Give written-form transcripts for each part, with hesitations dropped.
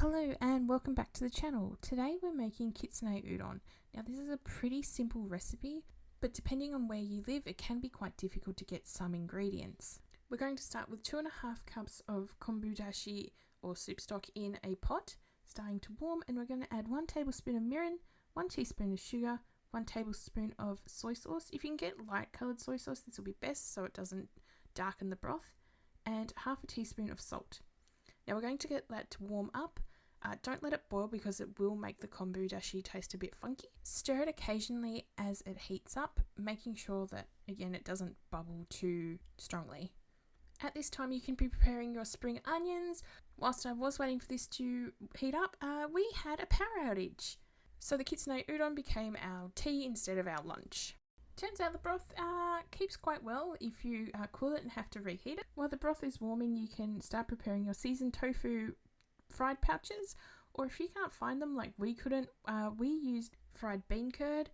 Hello and welcome back to the channel. Today we're making Kitsune Udon. Now this is a pretty simple recipe, but depending on where you live it can be quite difficult to get some ingredients. We're going to start with 2.5 cups of kombu dashi or soup stock in a pot, starting to warm, and we're going to add 1 tablespoon of mirin, 1 teaspoon of sugar, 1 tablespoon of soy sauce. If you can get light coloured soy sauce, this will be best so it doesn't darken the broth, and half a teaspoon of salt. Now we're going to get that to warm up. Don't let it boil because it will make the kombu dashi taste a bit funky. Stir it occasionally as it heats up, making sure that, again, it doesn't bubble too strongly. At this time you can be preparing your spring onions. Whilst I was waiting for this to heat up, we had a power outage. So the Kitsune Udon became our tea instead of our lunch. Turns out the broth keeps quite well if you cool it and have to reheat it. While the broth is warming, you can start preparing your seasoned tofu fried pouches, or if you can't find them like we couldn't, we used fried bean curd.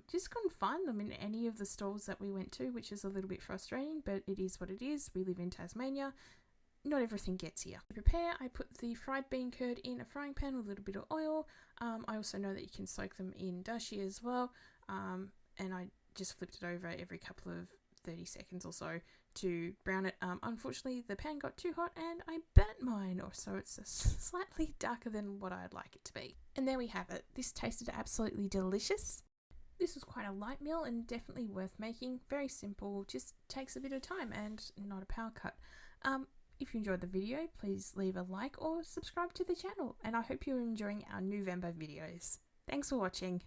Just couldn't find them in any of the stores that we went to, which is a little bit frustrating, but it is what it is. We live in Tasmania. Not everything gets here. To prepare, I put the fried bean curd in a frying pan with a little bit of oil. I also know that you can soak them in dashi as well, and I just flipped it over every couple of 30 seconds or so to brown it. Unfortunately the pan got too hot and I burnt mine, or so it's slightly darker than what I'd like it to be. And there we have it. This tasted absolutely delicious. This was quite a light meal and definitely worth making. Very simple, just takes a bit of time and not a power cut. If you enjoyed the video, please leave a like or subscribe to the channel, and I hope you're enjoying our November videos. Thanks for watching.